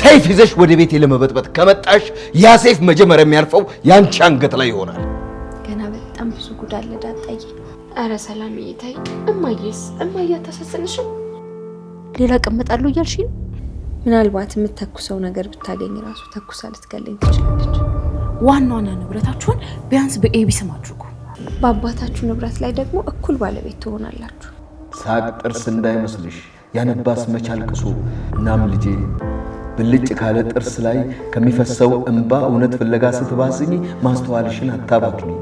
ሰይፍ ይዘሽ ወደ ቤቴ ለመበጥበጥ ከመጣሽ ያ ሰይፍ መጀመሪያ የሚያርፈው ያንቺ አንገት ላይ ይሆናል። ገና በጣም ብዙ ጉድ አለ ዳጣዬ። አረ ሰላምዬ ተይ። እማዬስ እማዬ አታሳዝንሽም? ሌላ ቀመጣለሁ እያልሽኝ? ምናልባት የምትተኩሰው ነገር ብታገኝ ራሱ ተኩሳ ልትገለኝ ትችላለች። ዋናዋና ንብረታችሁን ቢያንስ በኤቢ ስም አድርጉ። በአባታችሁ ንብረት ላይ ደግሞ እኩል ባለቤት ትሆናላችሁ። ሳቅ ጥርስ እንዳይመስልሽ ያነባስ መቻል ቅሱ። እናም ልጄ ብልጭ ካለ ጥርስ ላይ ከሚፈሰው እንባ እውነት ፍለጋ ስትባስኝ ማስተዋልሽን አታባክኒ።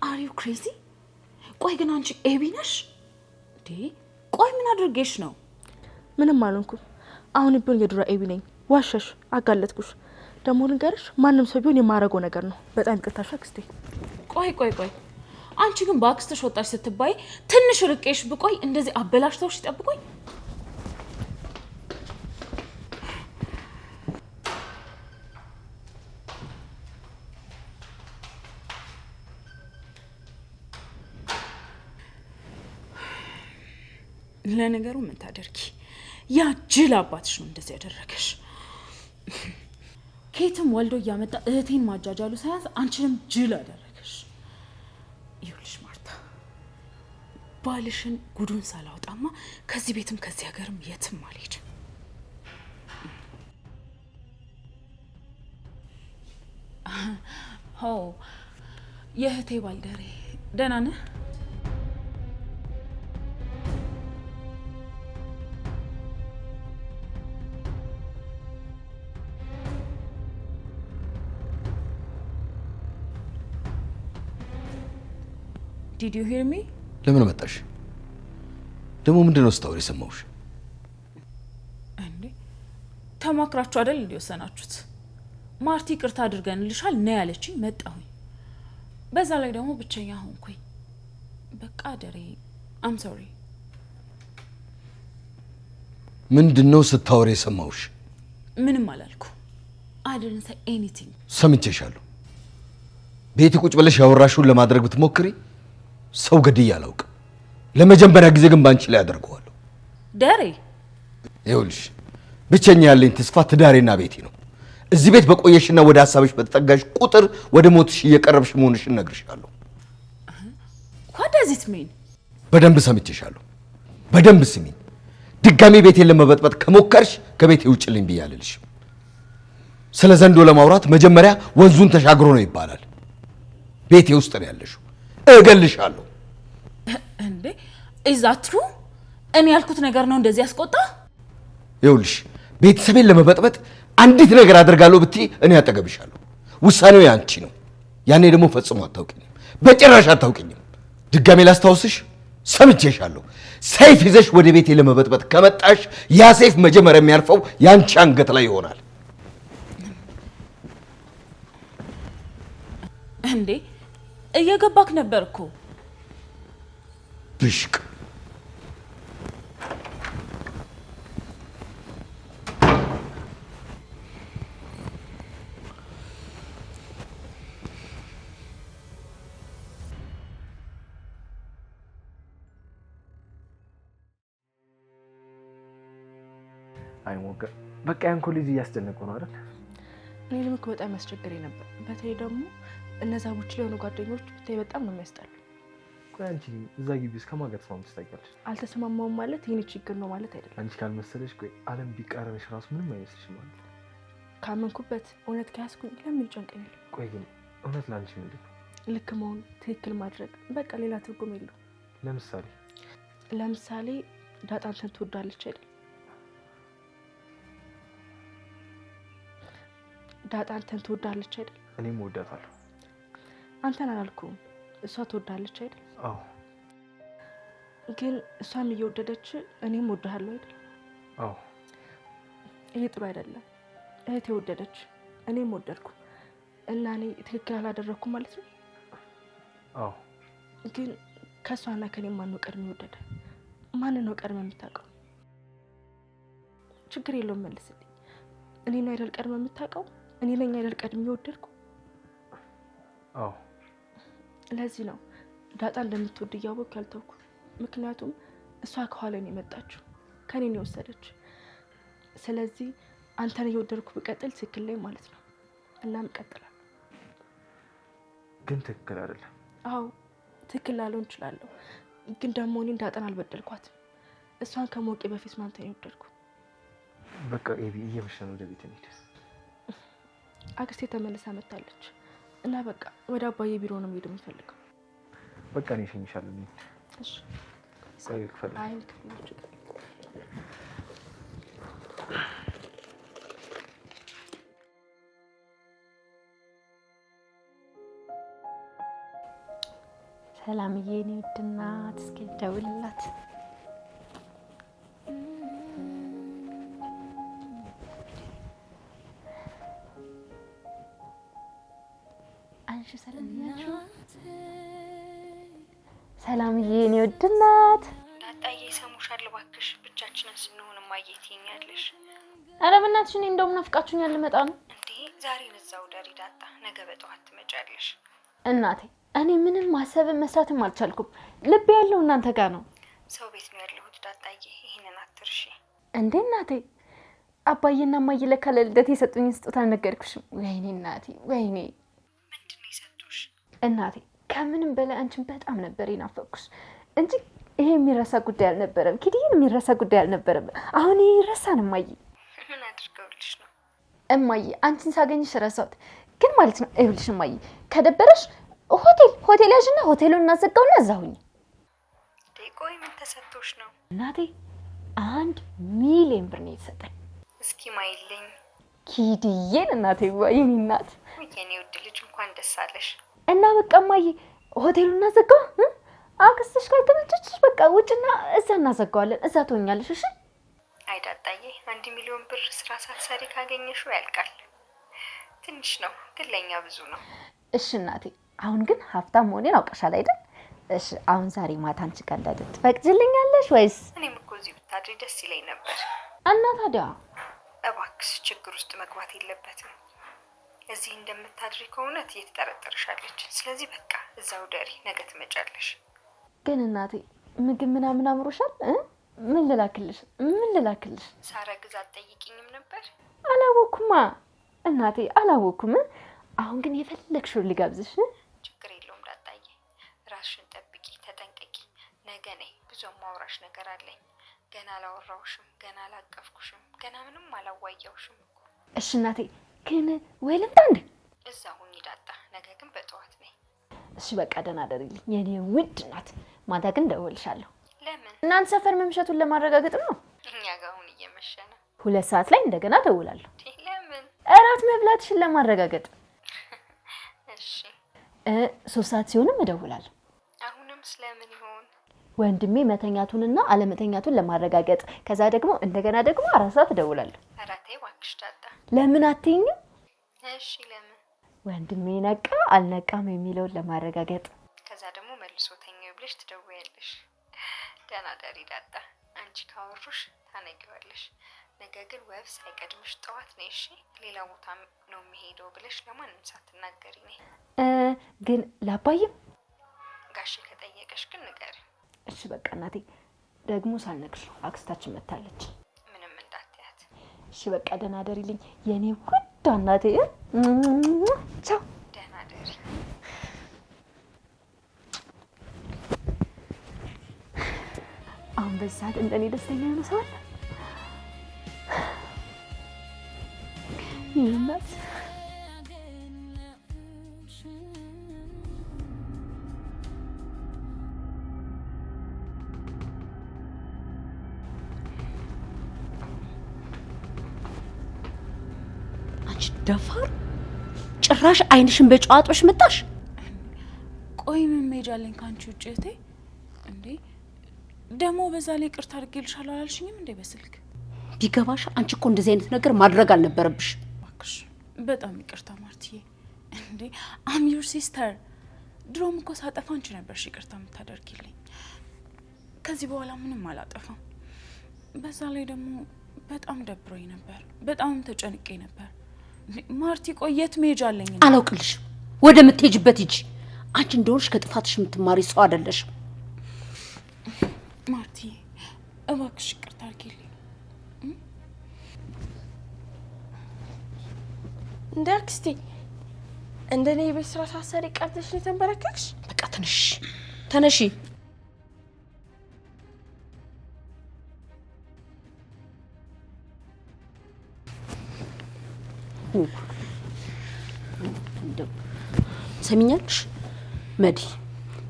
አር ዩ ክሬዚ? ቆይ ግን አንቺ ኤቢ ነሽ እንዴ? ቆይ ምን አድርጌሽ ነው? ምንም አልሆንኩም። አሁን ቢሆን የድሮ ኤቢ ነኝ። ዋሸሽ፣ አጋለጥኩሽ። ደግሞ ንገርሽ ማንም ሰው ቢሆን የማረገው ነገር ነው። በጣም ይቅርታሽ አክስቴ። ቆይ አንቺ ግን በአክስትሽ ወጣሽ ስትባይ ትንሽ ርቄሽ ብቆይ እንደዚህ አበላሽተውሽ ይጠብቁኝ? ለነገሩ ምን ታደርጊ፣ ያ ጅል አባትሽ ነው እንደዚህ ያደረገሽ። ኬትም ወልዶ እያመጣ እህቴን ማጃጃሉ ሳያንስ አንቺንም ጅል አደረገሽ። ይኸውልሽ ማርታ፣ ባልሽን ጉዱን ሳላውጣማ ከዚህ ቤትም ከዚህ ሀገርም የትም አልሄድም። ሆ የእህቴ ባልደሬ ደህና ነህ? Did you hear me? ለምን መጣሽ? ደግሞ ምንድነው ስታወሪ ሰማሁሽ? እንዴ ተማክራችሁ አይደል እንዲወሰናችሁት? ማርቲ ቅርታ አድርገንልሻል ነው ያለችኝ፣ መጣሁኝ። በዛ ላይ ደግሞ ብቸኛ ሆንኩኝ። በቃ ደሬ I'm sorry። ምንድነው ስታወሪ ሰማሁሽ? ምንም አላልኩ። I didn't say anything። ሰምቼሻለሁ። ቤት ቁጭ ብለሽ ያወራሽውን ለማድረግ ብትሞክሪ ሰው ገድዬ አላውቅም። ለመጀመሪያ ጊዜ ግን ባንቺ ላይ አደርገዋለሁ። ደሬ ይኸውልሽ ብቸኛ ያለኝ ተስፋ ትዳሬና ቤቴ ነው። እዚህ ቤት በቆየሽና ወደ ሐሳብሽ በተጠጋሽ ቁጥር ወደ ሞትሽ እየቀረብሽ መሆንሽን እነግርሻለሁ። What does it mean? በደንብ ሰምቼሻለሁ። በደንብ ስሚኝ። ድጋሚ ቤቴን ለመበጥበጥ ከሞከርሽ ከቤቴ ውጭልኝ ብያለልሽ። ስለ ዘንዶ ለማውራት መጀመሪያ ወንዙን ተሻግሮ ነው ይባላል። ቤቴ ውስጥ ነው ያለሽው። እገልሻለሁ። እንዴ is that true? እኔ ያልኩት ነገር ነው እንደዚህ ያስቆጣ? ይኸውልሽ ቤተሰቤን ለመበጥበጥ አንዲት ነገር አደርጋለሁ ብትይ እኔ አጠገብሻለሁ። ውሳኔው ያንቺ ነው። ያኔ ደግሞ ፈጽሞ አታውቂኝም፣ በጭራሽ አታውቂኝም። ድጋሜ ላስታውስሽ፣ ሰምቼሻለሁ። ሰይፍ ይዘሽ ወደ ቤቴ ለመበጥበጥ ከመጣሽ ያ ሰይፍ መጀመሪያ የሚያርፈው ያንቺ አንገት ላይ ይሆናል። እንዴ እየገባክ ነበር እኮ። ብሽቅ አይ ሞገ በቃ ያን ኮሌጅ እያስጨነቀው ነው አይደል? እኔንም እኮ በጣም ያስቸግረኝ ነበር። በተለይ ደግሞ እነዛ ቡች ላይ ሆኑ ጓደኞች ብታይ በጣም ነው የሚያስጠሉ። ቆይ አንቺ እዛ ግቢ ውስጥ ከማን ጋር ተስማምተሽ ታውቂያለሽ? አልተስማማውም ማለት ይሄን ችግር ነው ማለት አይደለም። አንቺ ካልመሰለሽ ቆይ ዓለም ቢቃረንሽ ራሱ ምንም አይመስልሽም ማለት? ካመንኩበት እውነት ከያዝኩኝ ለምን ይጨንቀኛል? ቆይ ግን እውነት ላንቺ ምንድን ነው? ልክ መሆን፣ ትክክል ማድረግ፣ በቃ ሌላ ትርጉም የለውም። ለምሳሌ ዳጣ አንተን ትወዳለች አይደል? ዳጣ አንተን ትወዳለች አይደል? እኔም እወዳታለሁ። አንተን አላልኩም፣ እሷ ትወዳለች አይደል? አዎ። ግን እሷም እየወደደች እኔም እወድሃለሁ አይደል? አዎ። ይሄ ጥሩ አይደለም። እህቴ ወደደች እኔም ወደድኩ እና እኔ ትክክል አላደረኩም ማለት ነው? አዎ። ግን ከሷና ከኔ ማን ነው ቀድሞ ወደደ? ማን ነው ቀድሞ የምታውቀው? ችግር የለውም መልስልኝ። እኔን አይደል ቀድመ የምታውቀው? እኔ ነኝ አይደል ቀድሜ የወደድኩ? አዎ። ለዚህ ነው ዳጣ እንደምትወድ እያወቅሁ ያልተውኩ። ምክንያቱም እሷ ከኋላ ነው የመጣችው፣ ከኔ ነው የወሰደች። ስለዚህ አንተን እየወደድኩ ብቀጥል ትክክል ላይ ማለት ነው። እናም እቀጥላለሁ። ግን ትክክል አይደለም። አዎ ትክክል ላልሆን እችላለሁ፣ ግን ደግሞ እኔን ዳጣን አልበደልኳትም። እሷን ከሞቄ በፊት ነው አንተን የወደድኩ። በቃ ኤቢ እየመሸ ነው፣ ወደ ቤት እንሂድ። አክስቴ ተመልሳ መታለች እና በቃ ወደ አባዬ ቢሮ ነው የምሄድ የምፈልገው። በቃ እኔ እሸኝሻለሁ። እንሂድ። እሺ። ቆይ ክፈል። አይ ክፈል። ሰላምዬ እኔ ውድ እናት፣ እስኪ ደውልላት። አንቺ ሰላምዬ እኔ ውድ እናት። ዳጣዬ ሰሙሻል እባክሽ፣ ብቻችንን ስንሆን እማዬ ትይኛለሽ። ኧረ በእናትሽ እኔ እንደውም ናፍቃችሁኛል፣ ልመጣ ነው እንዴ። ዛሬ እዛው ደሪ ዳጣ፣ ነገ በጠዋት ትመጫለሽ። እናቴ እኔ ምንም ማሰብም መስራትም አልቻልኩም። ልብ ያለው እናንተ ጋር ነው። ሰው ቤት ነው ያለሁት ዳጣዬ፣ ይሄንን አትርሺ። እንዴ እናቴ፣ አባዬና እማዬ ለካ ለልደቴ የሰጡኝ ስጦታ አልነገርኩሽም። ወይኔ እናቴ ወይኔ። ምንድን ነው የሰጡሽ? እናቴ ከምንም በላይ አንቺን በጣም ነበር የናፈቅኩሽ እንጂ ይሄ የሚረሳ ጉዳይ አልነበረም። ኪድዬን የሚረሳ ጉዳይ አልነበረም። አሁን ይሄ ይረሳን እማዬ? ምን አድርገውልሽ ነው? እማዬ አንቺን ሳገኝሽ ረሳሁት። ግን ማለት ነው ይኸውልሽ እማዬ፣ ከደበረሽ ሆቴል ያዥና ሆቴሉን እናዘጋውና እዛሁኝ። ቆይ ምን ተሰጥቶሽ ነው? እናቴ 1 ሚሊዮን ብር ነው የተሰጠኝ። እስኪ ማይልኝ ኪድዬን እናቴ። ወይኔ እናት፣ የኔ ውድ ልጅ እንኳን ደስ አለሽ። እና በቃ እማዬ ሆቴሉን እናዘጋው። አክስትሽ ካልተመቸችሽ በቃ ውጭና እዛ እናዘጋዋለን። እዛ ትሆኛለሽ። እሺ? አይ ዳጣዬ፣ 1 ሚሊዮን ብር ስራ ሳትሰሪ ካገኘሽው ያልቃል። ትንሽ ነው ግን ለኛ ብዙ ነው። እሺ እናቴ፣ አሁን ግን ሀብታም መሆኔን አውቀሻል አይደል? እሺ አሁን ዛሬ ማታ አንቺ ጋር እንዳደር ትፈቅጂልኛለሽ ወይስ? እኔም እኮ እዚህ ብታድሪ ደስ ይለኝ ነበር። እና ታዲያ እባክሽ ችግር ውስጥ መግባት የለበትም። እዚህ እንደምታድሪ ከእውነት እየተጠረጠርሻለች። ስለዚህ በቃ እዛው ደሪ፣ ነገ ትመጫለሽ። ግን እናቴ ምግብ ምናምን አምሮሻል? ምን ልላክልሽ? ሳረግዝ አትጠይቂኝም ነበር? አላወኩማ እናቴ አላወኩም። አሁን ግን የፈለግሽውን ልጋብዝሽ። ችግር የለውም ዳጣዬ፣ ራስሽን ጠብቂ፣ ተጠንቀቂ። ነገ ነይ፣ ብዙ ማውራሽ ነገር አለኝ። ገና አላወራውሽም፣ ገና አላቀፍኩሽም፣ ገና ምንም አላዋያውሽም እኮ። እሺ እናቴ፣ ግን ወይ ልምጣ እንዴ? እዛ ሁኚ ዳጣ፣ ነገ ግን በጠዋት ነይ። እሺ በቃ ደህና ደርልኝ የኔ ውድ እናት። ማታ ግን ደውልሻለሁ። ለምን? እናንተ ሰፈር መምሸቱን ለማረጋገጥ ነው። እኛ ጋር አሁን እየመሸ ነው። 2 ሰዓት ላይ እንደገና ደውላለሁ። ለምን? እራት መብላትሽን ለማረጋገጥ። እሺ 3 ሰዓት ሲሆንም እደውላለሁ። አሁንም ስለምን ይሆን? ወንድሜ መተኛቱንና አለመተኛቱን ለማረጋገጥ። ከዛ ደግሞ እንደገና ደግሞ 4 ሰዓት እደውላለሁ። ኧረ ተይ እባክሽ ዳጣ። ለምን አትይኝም? እሺ ለምን? ወንድሜ ነቃ አልነቃም የሚለውን ለማረጋገጥ። ከዛ ደግሞ መልሶ ተኛው ብለሽ ትደውያለሽ። ደህና ደሪ ዳጣ። አንቺ ካወሩሽ ታነጊዋለሽ። ነገ ግን ወፍ ሳይቀድምሽ ጠዋት ነይ እሺ? ሌላ ቦታ ነው የሚሄደው ብለሽ ለማንም ሳትናገሪ ነይ። ግን ላባይም ጋሼ ከጠየቀሽ ግን ንገሪ። እሺ በቃ እናቴ። ደግሞ ሳልነግርሽ አክስታችን መታለች። ምንም እንዳትያት። እሺ በቃ ደህና ደሪልኝ የኔ ውድ እናቴ። ቻው። ደህና ደሪ። አሁን በዚህ ሰዓት እንደኔ ደስተኛ ነው ሰው አለ? ይናት አንቺ ደፋር፣ ጭራሽ አይንሽን በጨዋጦሽ መጣሽ። ቆይ ምን ሜጃለኝ ካንቺ ውጭ እህቴ? እንዴ ደግሞ በዛ ላይ ቅርታ አድርጌልሻለሁ አላልሽኝም እንዴ በስልክ? ቢገባሽ አንቺ እኮ እንደዚህ አይነት ነገር ማድረግ አልነበረብሽ። እባክሽ በጣም ይቅርታ ማርቲዬ። እንዴ አም ዩር ሲስተር። ድሮም እኮ ሳጠፋ አንቺ ነበርሽ ይቅርታ የምታደርጊልኝ። ከዚህ በኋላ ምንም አላጠፋም። በዛ ላይ ደግሞ በጣም ደብሮኝ ነበር። በጣም ተጨንቄ ነበር። ማርቲ ቆየት መሄጃ አለኝ። አላውቅልሽም። ወደ ምትሄጂበት ሂጂ። አንቺ እንደሆንሽ ከጥፋትሽ የምትማሪ ሰው አይደለሽም። ማርቲ እባክሽ ይቅርታ አድርጊልኝ። እንደ አክስቴ እንደኔ የቤት ስራ ሳሰሪ ቀርተሽ ነው የተንበረከክሽ? በቃ ተነሽ ተነሺ። ሰሚኛልሽ መዲ፣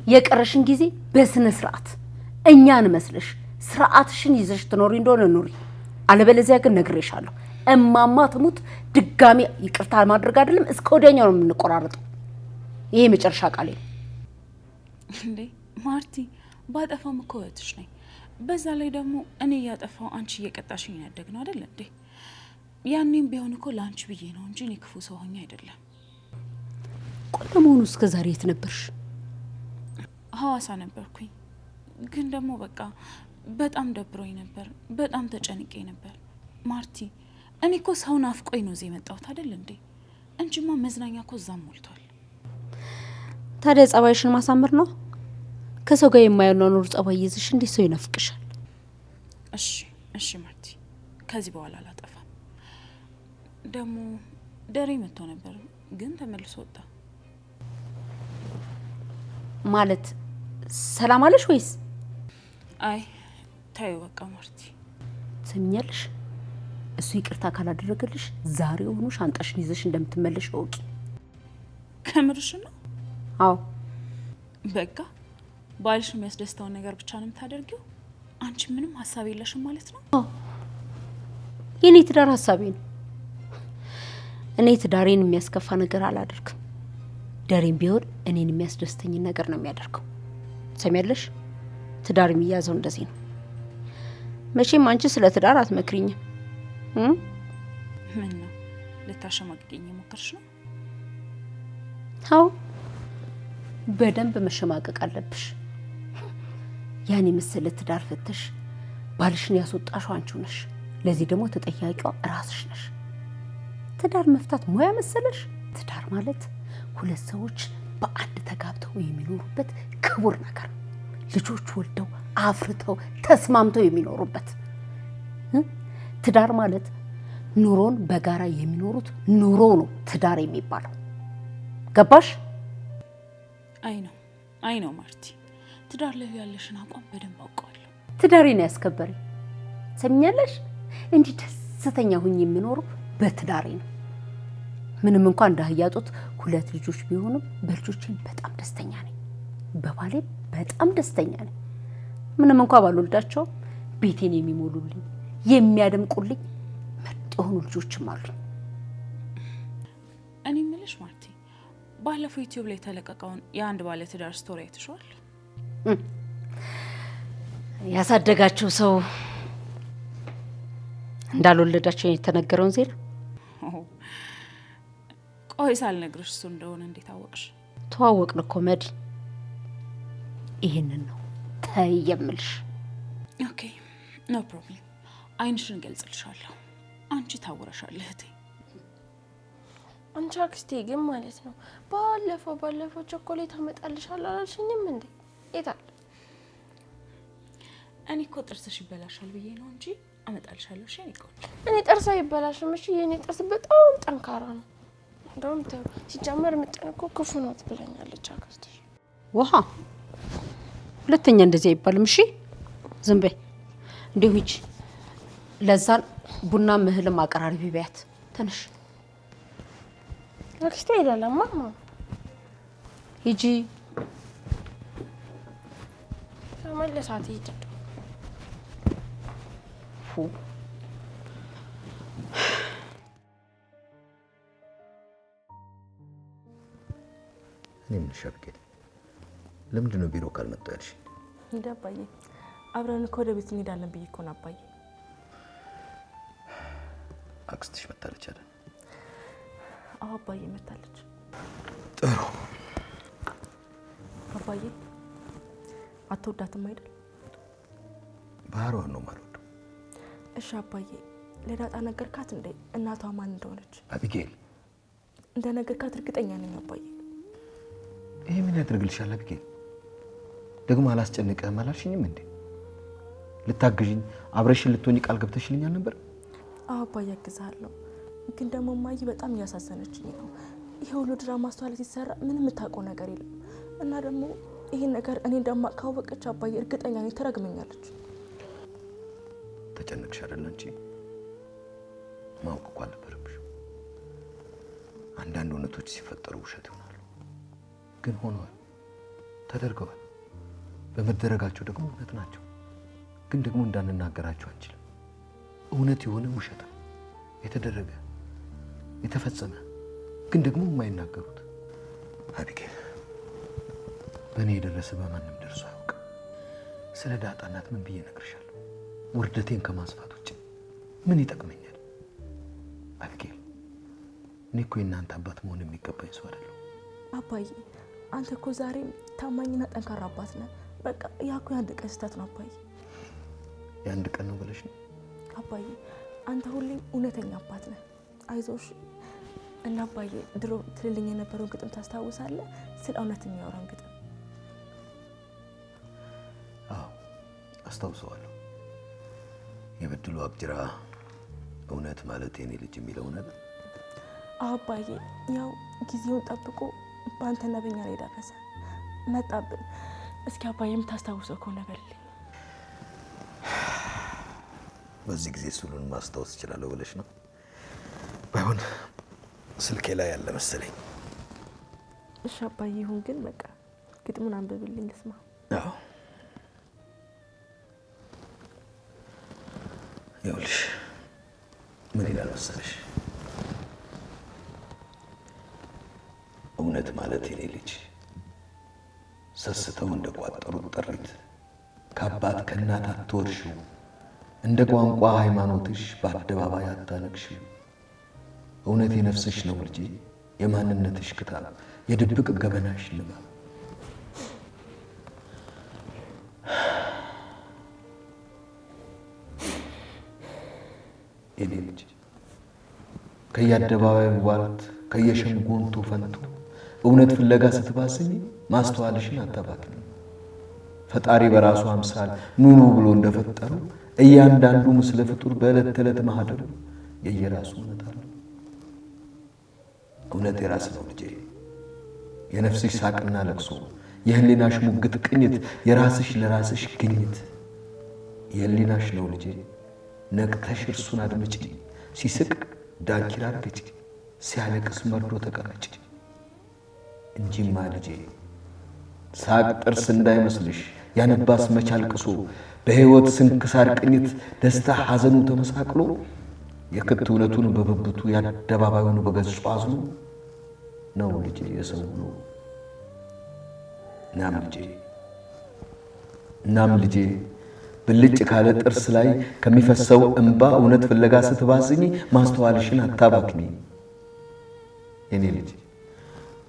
የቀረሽን ጊዜ በስነ ስርዓት እኛን መስለሽ ስርዓትሽን ይዘሽ ትኖሪ እንደሆነ ኑሪ። አለበለዚያ ግን ነግሬሻለሁ፣ እማማ ትሙት ድጋሚ ይቅርታ ማድረግ አይደለም እስከ ወዲያኛው ነው የምንቆራረጠው። ይሄ መጨረሻ ቃሌ ነው። እንዴ ማርቲ፣ ባጠፋም እኮ እህትሽ ነኝ። በዛ ላይ ደግሞ እኔ እያጠፋው አንቺ እየቀጣሽኝ ያደግ ነው አይደል እንዴ? ያኔም ቢሆን እኮ ለአንቺ ብዬ ነው እንጂ እኔ ክፉ ሰው ሆኜ አይደለም። ቆይ ለመሆኑ እስከ ዛሬ የት ነበርሽ? ሐዋሳ ነበርኩኝ። ግን ደግሞ በቃ በጣም ደብሮኝ ነበር። በጣም ተጨንቄ ነበር። ማርቲ፣ እኔ እኮ ሰው ናፍቆኝ ነው እዚህ የመጣሁት አይደል እንዴ? እንጂማ መዝናኛ እኮ እዛም ሞልቷል። ታዲያ ጸባይሽን ማሳመር ነው። ከሰው ጋር የማይኖር ጸባይ ይዘሽ እንዴት ሰው ይናፍቅሻል? እሺ እሺ ማርቲ፣ ከዚህ በኋላ አላጠፋም። ደግሞ ደሬ መጥቶ ነበር ግን ተመልሶ ወጣ። ማለት ሰላም አለሽ ወይስ? አይ ታዩ በቃ ማርቲ። ትሰሚኛለሽ? እሱ ይቅርታ ካላደረገልሽ ዛሬውኑ ሻንጣሽን ይዘሽ እንደምትመለሽ እወቂ። ከምርሽ ነው? አዎ። በቃ ባልሽ የሚያስደስተውን ነገር ብቻ ነው የምታደርጊው? አንቺ ምንም ሀሳብ የለሽም ማለት ነው? የኔ ትዳር ሀሳቤ ነው። እኔ ትዳሬን የሚያስከፋ ነገር አላደርግም። ዳሬም ቢሆን እኔን የሚያስደስተኝ ነገር ነው የሚያደርገው። ሰሚያለሽ? ትዳር የሚያዘው እንደዚህ ነው። መቼም አንቺ ስለ ትዳር አትመክሪኝም። ምን ነው ልታሸማቅቂኝ የሞከርሽ ነው? አዎ፣ በደንብ መሸማቀቅ አለብሽ። ያን የመሰለ ትዳር ፈተሽ ባልሽን ያስወጣሽው አንቺው ነሽ። ለዚህ ደግሞ ተጠያቂዋ ራስሽ ነሽ። ትዳር መፍታት ሙያ መሰለሽ? ትዳር ማለት ሁለት ሰዎች በአንድ ተጋብተው የሚኖሩበት ክቡር ነገር፣ ልጆች ወልደው አፍርተው ተስማምተው የሚኖሩበት። ትዳር ማለት ኑሮን በጋራ የሚኖሩት ኑሮ ነው ትዳር የሚባለው። ገባሽ? አይ ነው ማርቲ፣ ትዳር ላይ ያለሽን አቋም በደንብ አውቀዋለሁ። ትዳሬን ያስከበረኝ ሰምኛለሽ። እንዲህ ደስተኛ ሁኝ የምኖረው በትዳሬ ነው። ምንም እንኳን እንዳህያጡት 2 ልጆች ቢሆኑም በልጆቼም በጣም ደስተኛ ነኝ። በባሌ በጣም ደስተኛ ነኝ። ምንም እንኳን ባልወልዳቸው ቤቴን የሚሞሉልኝ የሚያደምቁልኝ ምርጥ የሆኑ ልጆችም አሉ። እኔ የምልሽ ማርቲ፣ ባለፈው ዩቲዩብ ላይ የተለቀቀውን የአንድ ባለ ትዳር ስቶሪ አይተሽዋል? ያሳደጋቸው ሰው እንዳልወለዳቸው የተነገረውን ዜና። ቆይ ሳልነግርሽ እሱ እንደሆነ እንዴት አወቅሽ? ተዋወቅን እኮ መዲ። ይሄንን ነው ተይ የምልሽ። ኦኬ ኖ ፕሮብሌም። አይንሽን ገልጽልሻለሁ። አንቺ ታወራሻለህ እህቴ። አንቺ አክስቴ ግን ማለት ነው ባለፈው ቸኮሌት አመጣልሻለሁ አላልሽኝም እንዴ? የት አለ? እኔ እኮ ጥርስሽ ይበላሻል ብዬ ነው እንጂ አመጣልሻለሁ። እሺ እኔ ጥርሳ ይበላሽም። እሺ የኔ ጥርስ በጣም ጠንካራ ነው። እንደውም ሲጀመር ምጥንኮ ክፉ ነው ትብለኛለች አክስትሽ። ውሃ ሁለተኛ እንደዚህ አይባልም። እሺ ዝም በይ። እንዲሁ ሂጂ። ለዛን ቡና ምህልም አቀራርቢ ቢያት። ተነሽ አክስቴ። አይደለማ ሂጂ። ተመለሳት ሂጂ። እኔ ምን ሸርገኝ? ለምንድን ነው ቢሮ ካልመጣሁ ያልሽኝ? እንደ አባዬ አብረን እኮ ወደ ቤት እንሄዳለን ብዬ እኮ ነው አባዬ። አክስትሽ መጣለች አይደል? አዎ አባዬ መጣለች። ጥሩ። አባዬ አትወዳትም አይደል? ባህሯን ነው የማልወደው። እሺ አባዬ ለዳጣ ነገርካት እንዴ እናቷ ማን እንደሆነች? አቢጌል እንደነገርካት እርግጠኛ ነኝ አባዬ። ይሄ ምን ያደርግልሻል አቢጌል? ደግሞ አላስጨንቀህም አላልሽኝም እንዴ? ልታግዥኝ አብረሽን ልትሆኚ ቃል ገብተሽልኛል ነበር? አዎ አባዬ አግዝሃለሁ። ግን ደግሞ ማይ በጣም እያሳዘነችኝ ነው። ይሄ ሁሉ ድራማ ማስተዋል ሲሰራ ምንም የምታውቀው ነገር የለም እና ደግሞ ይሄን ነገር እኔ እንደማውቅ ካወቀች አባዬ እርግጠኛ ነኝ ትረግመኛለች። ተጨነቅሽ አይደል አንቺ? ማወቅ እኮ አልነበረብሽም። አንዳንድ እውነቶች ሲፈጠሩ ውሸት ይሆናሉ፣ ግን ሆነዋል፣ ተደርገዋል። በመደረጋቸው ደግሞ እውነት ናቸው፣ ግን ደግሞ እንዳንናገራቸው አንችልም። እውነት የሆነ ውሸት ነው የተደረገ የተፈጸመ፣ ግን ደግሞ የማይናገሩት። አቢጌል በእኔ የደረሰ በማንም ደርሶ አያውቅም። ስለ ዳጣ እናት ምን ብዬ እነግርሻለሁ? ውርደቴን ከማስፋት ውጭ ምን ይጠቅመኛል? አቢጌል እኔ እኮ የእናንተ አባት መሆን የሚገባኝ ሰው አይደለሁ። አባዬ አንተ እኮ ዛሬም ታማኝና ጠንካራ አባት ነህ። በቃ ያ እኮ የአንድ ቀን ስህተት ነው አባዬ። የአንድ ቀን ነው ብለሽ ነው? አባዬ አንተ ሁሌም እውነተኛ አባት ነህ። አይዞሽ እና አባዬ ድሮ ትልልኝ የነበረውን ግጥም ታስታውሳለህ? ስለ እውነት የሚያወራን ግጥም። አዎ አስታውሰዋለሁ። የበድሉ አብጅራ እውነት ማለት የኔ ልጅ የሚለው ነገር። አባዬ ያው ጊዜውን ጠብቆ በአንተና በእኛ ላይ ደረሰ መጣብን። እስኪ አባዬ የምታስታውሰው ከሆነ በልልኝ። በዚህ ጊዜ ሁሉን ማስታወስ እችላለሁ ብለሽ ነው? ባይሆን ስልኬ ላይ ያለ መሰለኝ። እሺ አባዬ ይሁን፣ ግን በቃ ግጥሙን አንብብልኝ ልስማ። አዎ ይኸውልሽ ምን ይላል መሰለሽ? እውነት ማለት የኔ ልጅ ሰስተው እንደቋጠሩት ጥሪት ከአባት ከእናት አትወርሽው፣ እንደ ቋንቋ ሃይማኖትሽ በአደባባይ አታነግሽው። እውነት የነፍስሽ ነው ልጄ፣ የማንነትሽ ክታብ፣ የድብቅ ገበናሽ ንባብ። የኔ ልጅ ከየአደባባይ ቧልት ከየሸንጎንቱ ፈንቱ እውነት ፍለጋ ስትባስኝ ማስተዋልሽን አታባክኝ። ፈጣሪ በራሱ አምሳል ኑኑ ብሎ እንደፈጠሩ እያንዳንዱ ምስለ ፍጡር በዕለት ተዕለት ማህደሩ የየራሱ እውነት አለው። እውነት የራስ ነው ልጄ፣ የነፍስሽ ሳቅና ለቅሶ፣ የህሊናሽ ሙግት ቅኝት፣ የራስሽ ለራስሽ ግኝት። የህሊናሽ ነው ልጄ፣ ነቅተሽ እርሱን አድምጪ። ሲስቅ ዳንኪራ አርግጪ፣ ሲያለቅስ መርዶ ተቀመጪ። እንጂማ ልጄ ሳቅ ጥርስ እንዳይመስልሽ፣ ያነባስ መቻል ቅሶ፣ በሕይወት ስንክሳር ቅኝት ደስታ ሐዘኑ ተመሳቅሎ፣ የክት እውነቱን በብብቱ የአደባባዩን በገጹ አዝሎ ነው ልጄ የሰው ውሎ። እናም ልጄ ብልጭ ካለ ጥርስ ላይ ከሚፈሰው እንባ እውነት ፍለጋ ስትባዝኝ ማስተዋልሽን አታባክኒ። የኔ ልጅ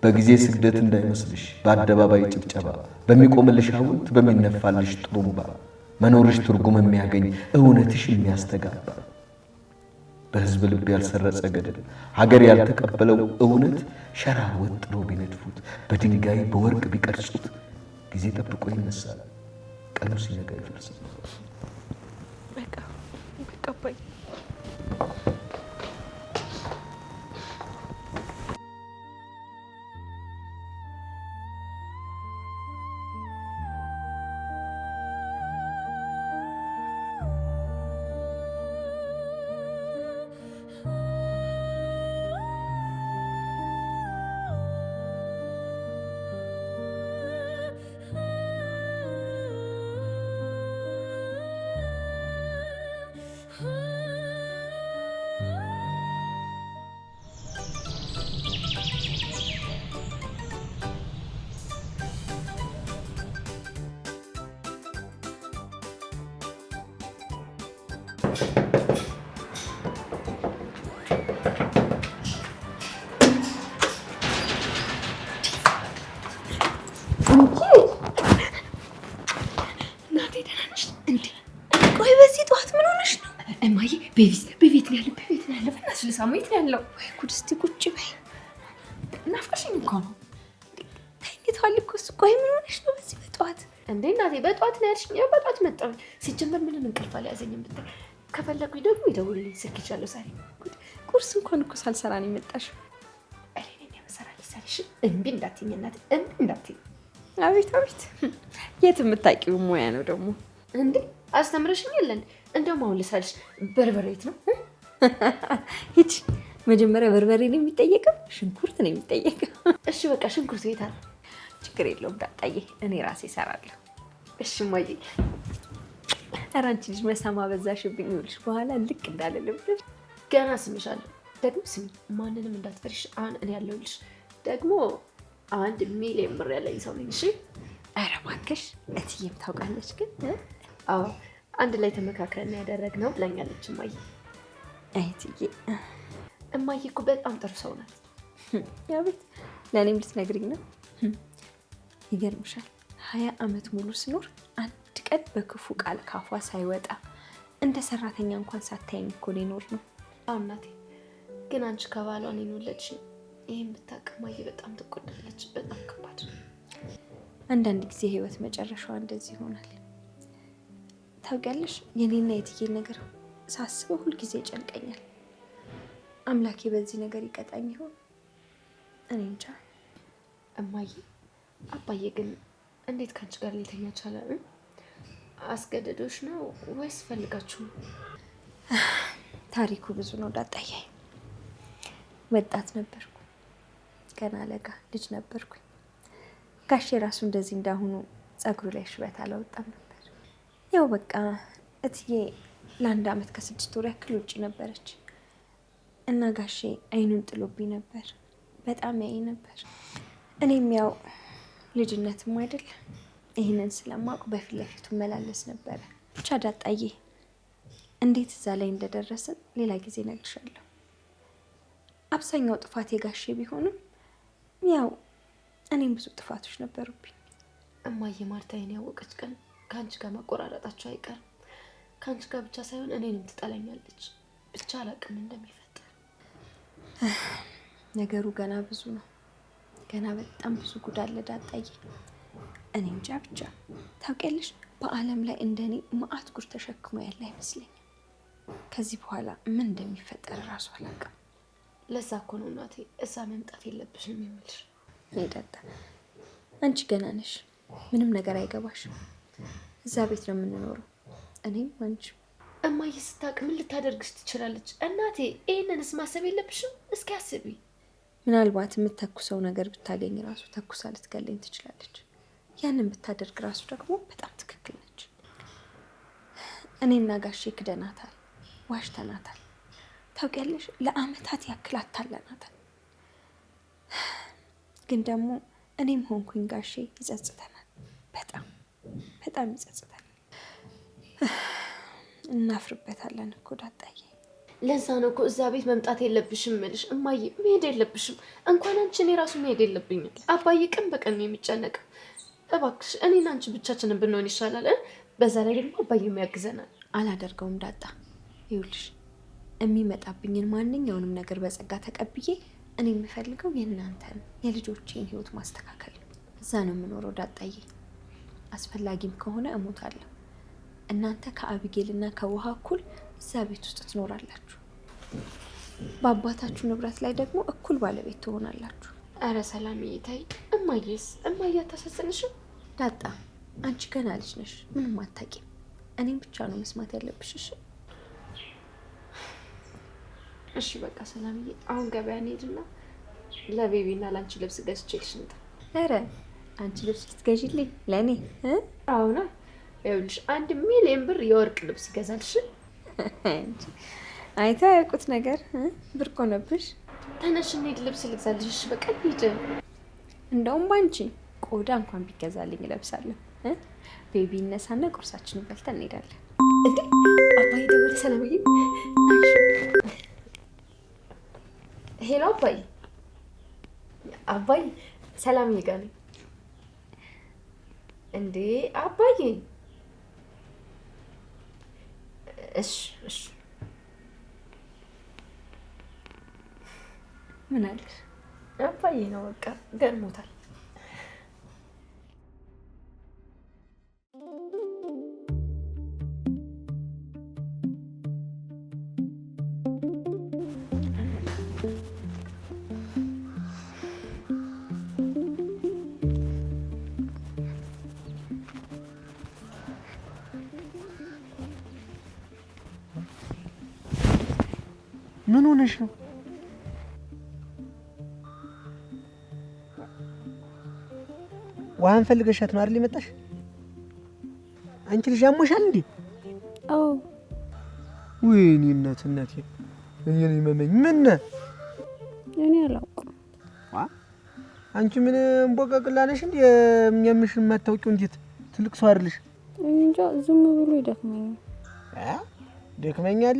በጊዜ ስግደት እንዳይመስልሽ፣ በአደባባይ ጭብጨባ፣ በሚቆምልሽ ሐውልት፣ በሚነፋልሽ ጥሩምባ መኖርሽ ትርጉም የሚያገኝ እውነትሽ የሚያስተጋባ በሕዝብ ልብ ያልሰረጸ ገደል ሀገር ያልተቀበለው እውነት ሸራ ወጥረው ቢነድፉት በድንጋይ በወርቅ ቢቀርጹት ጊዜ ጠብቆ ይነሳል፣ ቀኑ ሲነጋ ይፈርሳል። በቃ አባዬ በቤት ነው ሳሙት ያለው ወይ ጉድ! እስቲ ቁጭ በይ። ናፍቀሽኝ እኮ ነው። ተኝቷል እኮ እሱ። ቆይ ምን ሆነሽ ነው በዚህ በጠዋት? እንዴ እናቴ በጠዋት ነው ያልሽኝ? ያው በጠዋት መጣሁ። ሲጀመር ምንም እንቅልፍ አልያዘኝም ብታይ። ከፈለኩኝ ደግሞ ይደውልልኝ ስልክ ይቻለሁ። ዛሬ ቁርስ እንኳን እኮ ሳልሰራ ነው የመጣሽው። እኔ የምሰራ ልሳልሽ። እምቢ እንዳትይኝ እናቴ፣ እምቢ እንዳትይኝ። አቤት አቤት! የት የምታውቂው ሙያ ነው ደግሞ? እንዴ አስተምረሽኝ የለን? እንደውም አሁን ልሳልሽ። በርበሬ የት ነው? ሂጂ። መጀመሪያ በርበሬ ነው የሚጠየቀው? ሽንኩርት ነው የሚጠየቀው? እሺ በቃ ሽንኩርት የት አለ? ችግር የለውም ዳጣዬ፣ እኔ ራሴ እሰራለሁ። እሺ እማዬ። ኧረ አንቺ ልጅ መሳማ በዛሽብኝ። ይኸውልሽ በኋላ ልክ እንዳልልብሽ። ገና ስምሻለሁ። ደግሞ ስሚ፣ ማንንም እንዳትፈሪሽ። አሁን እኔ ያለሁልሽ። ደግሞ 1 ሚሊዮን ብር ያለኝ ሰው ነኝ። እሺ። ኧረ እባክሽ፣ እትዬም ታውቃለች ግን? አዎ አንድ ላይ ተመካክረን ያደረግነው ብላኛለች እማዬ። እትዬ እማዬ እኮ በጣም ጥሩ ሰው ናት። ያቤት ለእኔም ልትነግሪኝ ነው? ይገርምሻል 20 ዓመት ሙሉ ስኖር አንድ ቀን በክፉ ቃል ካፏ ሳይወጣ እንደ ሰራተኛ እንኳን ሳታየኝ እኮ ሊኖር ነው። አዎ እናቴ፣ ግን አንቺ ከባሏ እኔን ወለድሽኝ። ይህን ብታውቅ እማዬ በጣም ትቆጣለች። በጣም ከባድ ነው። አንዳንድ ጊዜ ህይወት መጨረሻዋ እንደዚህ ይሆናል። ታውቂያለሽ፣ የኔና የትዬ ነገር ሳስበው ሁልጊዜ ይጨንቀኛል። አምላኬ በዚህ ነገር ይቀጣኝ ይሆን? እኔ እንጃ። እማዬ አባዬ ግን እንዴት ከአንቺ ጋር ሊተኛ ቻለ? አስገደዶች ነው ወይስ ፈልጋችሁ ነው? ታሪኩ ብዙ ነው ዳጣዬ። ወጣት ነበርኩ፣ ገና ለጋ ልጅ ነበርኩኝ። ጋሼ ራሱ እንደዚህ እንዳሁኑ ፀጉሩ ላይ ሽበት አላወጣም ነበር። ያው በቃ እትዬ ለ1 ዓመት ከ6 ወር ያክል ውጭ ነበረች እና ጋሼ አይኑን ጥሎብኝ ነበር። በጣም ያይ ነበር። እኔም ያው ልጅነትም አይደል ይህንን ስለማውቅ በፊት ለፊቱ መላለስ ነበረ። ብቻ ዳጣዬ እንዴት እዛ ላይ እንደደረስን ሌላ ጊዜ እነግርሻለሁ። አብዛኛው ጥፋት የጋሼ ቢሆንም ያው እኔም ብዙ ጥፋቶች ነበሩብኝ። እማዬ ማርታዬን ያወቀች ቀን ከአንቺ ጋር መቆራረጣቸው አይቀርም። ከአንቺ ጋር ብቻ ሳይሆን እኔንም ትጠላኛለች። ብቻ አላውቅም እንደሚፈጠር። ነገሩ ገና ብዙ ነው። ገና በጣም ብዙ ጉድ አለ ዳጣዬ። እኔ እንጃ ብቻ ታውቂያለሽ፣ በዓለም ላይ እንደኔ መዓት ጉድ ተሸክሞ ያለ አይመስለኝም። ከዚህ በኋላ ምን እንደሚፈጠር እራሱ አላውቅም። ለዛ እኮ ነው እናቴ እዛ መምጣት የለብሽም የምልሽ። ዳጣ አንቺ ገና ነሽ፣ ምንም ነገር አይገባሽም። እዛ ቤት ነው የምንኖረው እኔም አንቺ። እማዬ ስታውቅ ምን ልታደርግሽ ትችላለች? እናቴ ይህንንስ ማሰብ የለብሽም? እስኪ አስቢ። ምናልባት የምትተኩሰው ነገር ብታገኝ ራሱ ተኩሳ ልትገለኝ ትችላለች። ያንን ብታደርግ ራሱ ደግሞ በጣም ትክክል ነች። እኔና ጋሼ ክደናታል፣ ዋሽተናታል። ታውቂያለሽ ለአመታት ያክል አታለናታል። ግን ደግሞ እኔም ሆንኩኝ ጋሼ ይጸጽተናል። በጣም በጣም ይጸጽተናል። እናፍርበታለን እኮ ዳጣዬ። ለዛ ነው እኮ እዛ ቤት መምጣት የለብሽም እምልሽ እማዬ። መሄድ የለብሽም እንኳን አንቺ፣ እኔ ራሱ መሄድ የለብኝም። አባዬ ቀን በቀን ነው የሚጨነቀው። እባክሽ እኔና አንቺ ብቻችንን ብንሆን ይሻላል። በዛ ላይ ደግሞ አባዬም ያግዘናል። አላደርገውም ዳጣ። ይኸውልሽ የሚመጣብኝን ማንኛውንም ነገር በጸጋ ተቀብዬ እኔ የምፈልገው የእናንተን የልጆቼን ህይወት ማስተካከል ነው። እዛ ነው የምኖረው ዳጣዬ። አስፈላጊም ከሆነ እሞታለሁ። እናንተ ከአቢጌልና ከውሃ እኩል እዛ ቤት ውስጥ ትኖራላችሁ። በአባታችሁ ንብረት ላይ ደግሞ እኩል ባለቤት ትሆናላችሁ። አረ ሰላምዬ ተይ። እማዬስ? እማዬ አታሳዝንሽም? ዳጣ አንቺ ገና ልጅ ነሽ፣ ምንም አታውቂም። እኔም ብቻ ነው መስማት ያለብሽ። እሺ በቃ ሰላምዬ፣ አሁን ገበያ እንሄድና ለቤቢና ለአንቺ ልብስ ገዝቼልሽ እንጣ። ኧረ አንቺ ልብስ ልትገዢልኝ ለእኔ? አሁና ይኸውልሽ 1 ሚሊዮን ብር የወርቅ ልብስ ይገዛልሽ። አይተው ያውቁት ነገር ብርቅ ሆነብሽ። ተነሽ እንሂድ፣ ልብስ ልግዛልሽ። በቃ ሂድ። እንደውም ባንቺ ቆዳ እንኳን ቢገዛልኝ እለብሳለሁ። ቤቢ ይነሳና ቁርሳችንን በልተን እንሄዳለን። እንዴ አባዬ ደወለ። ሰላምዬ ሄሎ አባዬ። አባዬ ሰላምዬ ጋር ነኝ። እንዴ አባዬ። እሺ እሺ ምን አለሽ? አባዬ ነው በቃ ገርሞታል። ምን ሆነሽ ነው? ውሃን ፈልገሻት ነው አይደል የመጣሽ? አንቺ ልጅ አሞሻል እንዴ? አዎ። ወይኔ እናቴ እኔን ይመመኝ። ምን እኔ አላውቅም። አንቺ ምን እንቦቀቅላ ነሽ እንዴ? የሚያምሽን የማታውቂው እንዴት ትልቅ ሰው አይደልሽ? እንጃ ዝም ብሎ ይደክመኛል። ደክመኛል?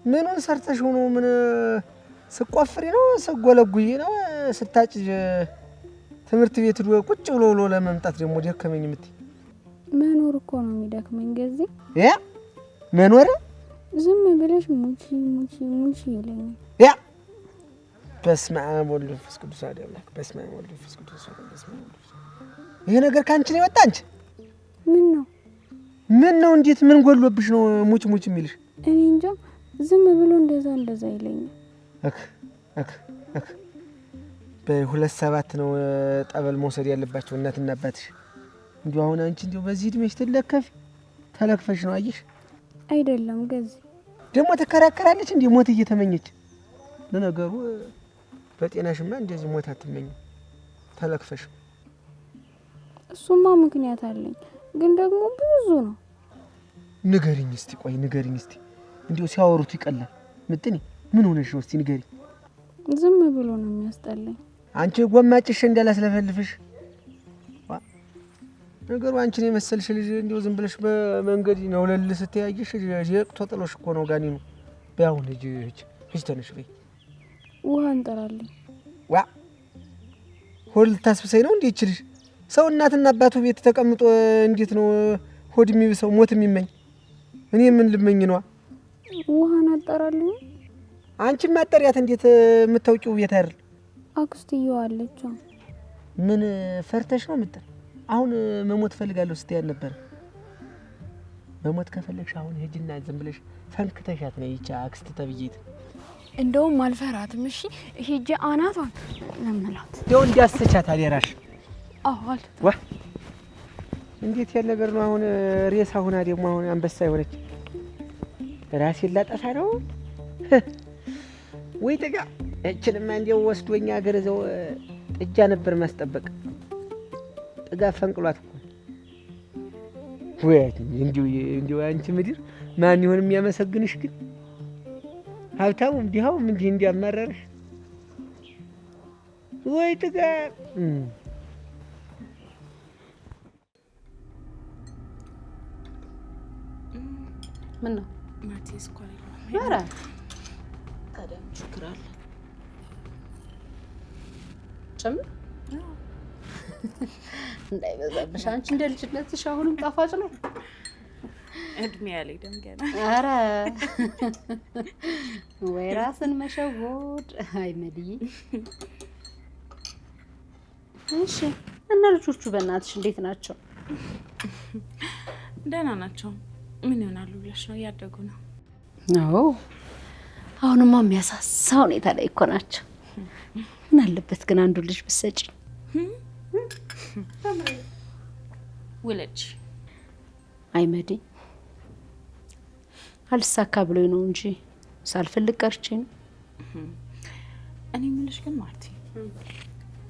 ምኑን ሰርተሽ ሆኖ ምን ስቆፍሪ ነው ስጎለጉይ ነው ስታጭ ትምህርት ቤት ቁጭ ብሎ ለመምጣት ደግሞ ደከመኝ የምትይ? መኖር እኮ ነው የሚደክመኝ። ገዚህ መኖር ዝም ብለሽ ሙቺ ይለኛል። በስመ አብ ወወልድ ወመንፈስ ቅዱስ አሐዱ አምላክ። በስመ አብ ወወልድ ወመንፈስ ቅዱስ ይሄ ነገር ካንቺ ነው የወጣ? አንቺ ምን ነው እንዴት ምን ጎሎብሽ ነው ሙች የሚልሽ? እኔ እንጃ ዝም ብሎ እንደዛ ይለኛል። በ27 ነው ጠበል መውሰድ ያለባቸው እናትና አባትሽ። እንዲሁ አሁን አንቺ እንዲሁ በዚህ እድሜሽ ተለክፈሽ ነው አየሽ? አይደለም ገዚህ ደግሞ ተከራከራለች እንዴ ሞት እየተመኘች። ለነገሩ በጤናሽማ እንደዚህ ሞት አትመኝ ተለክፈሽ። እሱማ ምክንያት አለኝ ግን ደግሞ ብዙ ነው። ንገሪኝ እስቲ እንዲሁ ሲያወሩት ይቀላል። ምጥኒ ምን ሆነሽ ነው እስቲ ንገሪኝ። ዝም ብሎ ነው የሚያስጠላኝ። አንቺ ጎማጭሽ እንዳላስለፈልፍሽ ነገሩ አንቺን የመሰልሽ ልጅ እንዲሁ ዝም ብለሽ በመንገድ ነው ለልስ ተያየሽ የቅቶ ጥሎሽ እኮ ነው ጋኒ ነው። በአሁን እጅ ተነሽ በይ። ውሃ እንጠራለን። ሆድ ልታስብሰኝ ነው እንዴ ይችልሽ? ሰው እናትና አባቱ ቤት ተቀምጦ እንዴት ነው ሆድ የሚብሰው ሞት የሚመኝ? እኔ ምን ልመኝ ነው? ውሃ እናጠራለን። አንቺ ማጠሪያት እንዴት የምታውቂው ቤት አይደል? አክስትየው አለች። ምን ፈርተሽ ነው ምጥር? አሁን መሞት ፈልጋለሁ ስትይ ነበር። መሞት ከፈለግሽ አሁን ሂጂና ዝም ብለሽ ፈንክተሻት ነው ይቻ አክስት ተብዬት። እንደውም አልፈራትም። እሺ ሂጂ አናቷን ለምንላት ደው እንዲያስቻት አደራሽ። አልተ እንዴት ያለ ነገር ነው? አሁን ሬሳ ሆና ደግሞ አሁን አንበሳ ይሆነች ራሴን ላጠፋ ነው ወይ? ጥጋ እችልማ እንዲያው ወስዶኛ ገረዘው ጥጃ ነበር ማስጠበቅ። ጥጋ ፈንቅሏት እኮ ወይ እንዲሁ አንቺ ምድር ማን ይሆን የሚያመሰግንሽ? ግን ሀብታሙም ዲሃውም እንዲያማረርሽ ወይ ጥጋ ምን ነው ማርቲስ እኮ ነው። ኧረ ታዲያ ችግር አለ? ጨምር እንዳይበዛብሽ። አንቺ እንደ ልጅነትሽ አሁንም ጣፋጭ ነው። እድሜ ያለኝ ደም ገና። ኧረ ወይ ራስን መሸወድ። አይ መድዬ። እሺ እና ልጆቹ በእናትሽ እንዴት ናቸው? ደህና ናቸው። ምን ይሆናሉ ብለሽ ነው? እያደጉ ነው። አዎ አሁንማ የሚያሳሳ ሁኔታ ላይ እኮ ናቸው። ምን አለበት ግን አንዱ ልጅ ብትሰጪ? ውለጅ። አይ መዲ አልሳካ ብሎኝ ነው እንጂ ሳልፈልግ ቀርቼ ነው። እኔ የምልሽ ግን ማርቲ፣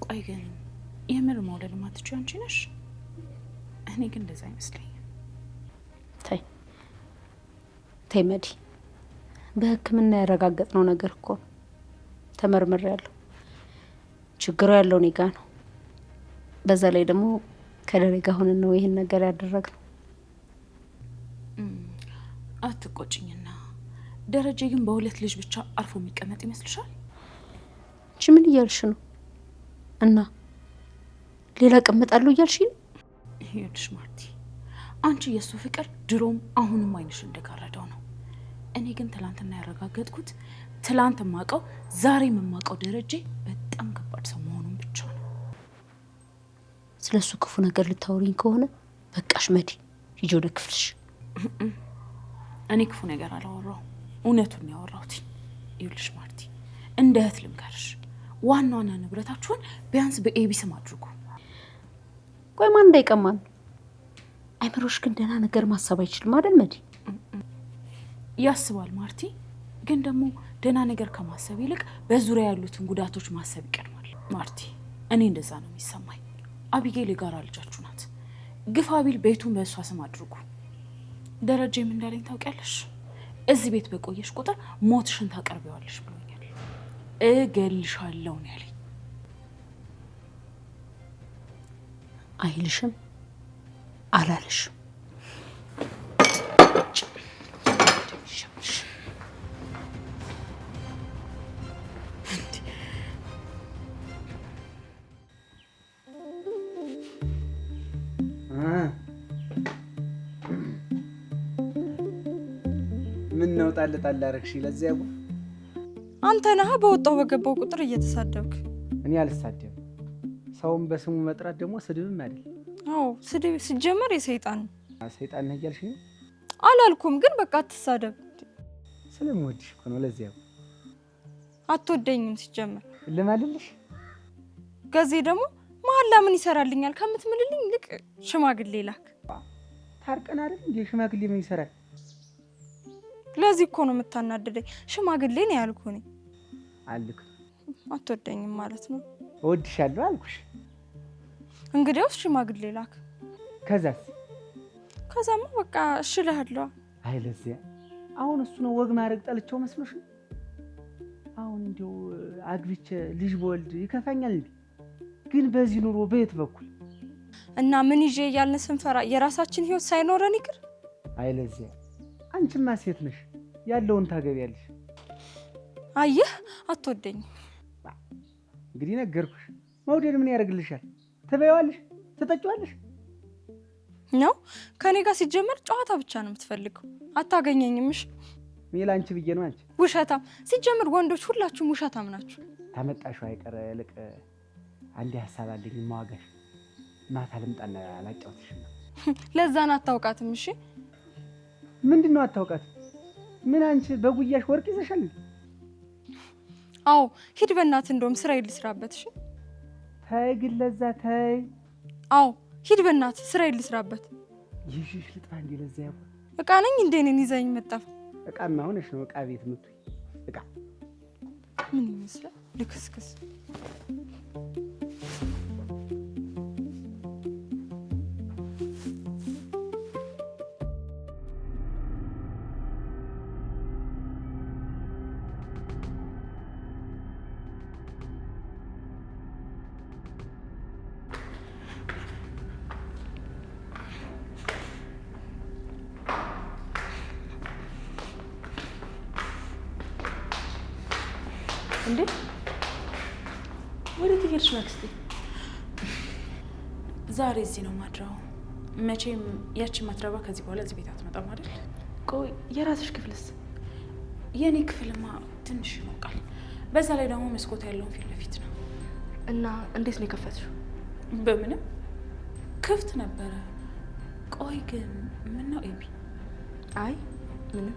ቆይ ግን የምር መውለድ ማትችይ አንቺ ነሽ? እኔ ግን እንደዛ አይመስለኝም። ተይ መዲ፣ በሕክምና ያረጋገጥነው ነገር እኮ ነው። ተመርምሬያለሁ። ችግሩ ያለው እኔ ጋ ነው። በዛ ላይ ደግሞ ከደሬ ጋር ሆነን ነው ይሄን ነገር ያደረግነው። አትቆጭኝና ደረጀ ግን በሁለት ልጅ ብቻ አርፎ የሚቀመጥ ይመስልሻል? እቺ ምን እያልሽ ነው? እና ሌላ ቀመጣለሁ እያልሽ ነው? ይኸውልሽ ማርቲ፣ አንቺ የሱ ፍቅር ድሮም አሁንም አይንሽ እንደጋረደው ነው። እኔ ግን ትላንትና ያረጋገጥኩት ትላንት ማቀው ዛሬ መማቀው ደረጀ በጣም ከባድ ሰው መሆኑን ብቻ ነው። ስለሱ ክፉ ነገር ልታወሪኝ ከሆነ በቃሽ መዲ፣ ሂጂ ወደ ክፍልሽ። እኔ ክፉ ነገር አላወራው፣ እውነቱን ያወራሁት። ይኸውልሽ ማርቲ፣ እንደ እህት ልምከርሽ፣ ዋናዋና ንብረታችሁን ቢያንስ በኤቢ ስም አድርጉ። ቆይ ማን እንዳይቀማን? አይምሮሽ ግን ደህና ነገር ማሰብ አይችልም አይደል መዲ? ያስባል ማርቲ፣ ግን ደግሞ ደህና ነገር ከማሰብ ይልቅ በዙሪያ ያሉትን ጉዳቶች ማሰብ ይቀድማል። ማርቲ፣ እኔ እንደዛ ነው የሚሰማኝ። አቢጌል የጋራ ልጃችሁ ናት። ግፋ ቢል ቤቱን በእሷ ስም አድርጉ። ደረጀም እንዳለኝ ታውቂያለሽ፣ እዚህ ቤት በቆየሽ ቁጥር ሞትሽን ታቀርቢዋለሽ ብሎኛል። እገልሻለሁ ነው ያለኝ። አይልሽም አላለሽም። ምን ነው ጣል ጣል አረግሽ? ለዚያ ያው አንተ ነህ በወጣው በገባው ቁጥር እየተሳደብክ። እኔ አልሳደብም። ሰውን በስሙ መጥራት ደግሞ ስድብም አይደል? አዎ ስድብ ሲጀመር የሰይጣን ነው። ሰይጣን ነህ እያልሽ ነው? አላልኩም፣ ግን በቃ አትሳደብ። ስለምወድሽ እኮ ነው። ለዚያ አትወደኝም ሲጀመር። ለማልልሽ ገዜ ደግሞ መሀላ ምን ይሰራልኛል ከምትምልልኝ ልቅ ሽማግሌ ላክ። ታርቀን አይደል እንዴ? ሽማግሌ ምን ይሰራል? ለዚህ እኮ ነው የምታናደደኝ። ሽማግሌ ነው ያልኩህ እኔ። አልክ አትወደኝም ማለት ነው? እወድሻለሁ አልኩሽ። እንግዲያውስ ሽማግሌ ላክ። ከዛማ በቃ እሺ እልሃለሁ። አይ ለዚያ አሁን እሱ ነው ወግ ማድረግ ጠልቼው መስሎሽ? አሁን እንዲሁ አግብቼ ልጅ በወልድ ይከፋኛል እንዴ? ግን በዚህ ኑሮ በየት በኩል እና ምን ይዤ እያልን ስንፈራ የራሳችን ህይወት ሳይኖረን ይቅር? አይ ለዚያ አንቺማ ሴት ነሽ፣ ያለውን ታገቢያለሽ። አየህ አትወደኝም። እንግዲህ ነገርኩሽ። መውደድ ምን ያደርግልሻል? ትበይዋለሽ፣ ትጠጪዋለሽ ነው። ከኔ ጋር ሲጀመር ጨዋታ ብቻ ነው የምትፈልገው። አታገኘኝም። እሺ እኔ ላንቺ ብዬ ነው። አንቺ ውሸታም። ሲጀመር ወንዶች ሁላችሁም ውሸታም ናችሁ። ታመጣሽው አይቀር ልቅ አንዴ ሐሳብ አለኝ ማዋጋሽ። ማታ ልምጣና ላጫውትሽ። ለዛን አታውቃትም። እሺ ምንድነው አታውቃት? ምን አንቺ በጉያሽ ወርቅ ይዘሻል? አዎ ሂድ በእናትህ፣ እንደውም ስራ ይልስራበት። እሺ ተይ ግን ለዛ ተይ። አዎ ሂድ በእናትህ፣ ስራ ይልስራበት። ይሽሽ ልጥፋ እንዴ? ለዛ ያው እቃ ነኝ እንዴ ነኝ ይዘኝ መጣፍ? እቃማ ሆነሽ ነው እቃ ቤት ምትይ። እቃ ምን ይመስላል ልክስክስ። እንዴ ወዴት ትሄድሽ አክስቴ? ዛሬ እዚህ ነው ማድረው። መቼም ያቺ ማትረባ ከዚህ በኋላ እዚህ ቤት አትመጣም አይደል? ቆይ የራስሽ ክፍልስ? የኔ ክፍልማ ትንሽ ይሞቃል። በዛ ላይ ደግሞ መስኮት ያለውን ፊት ለፊት ነው። እና እንዴት ነው የከፈትሽው? በምንም ክፍት ነበረ። ቆይ ግን ምን ነው ኤቢ? አይ ምንም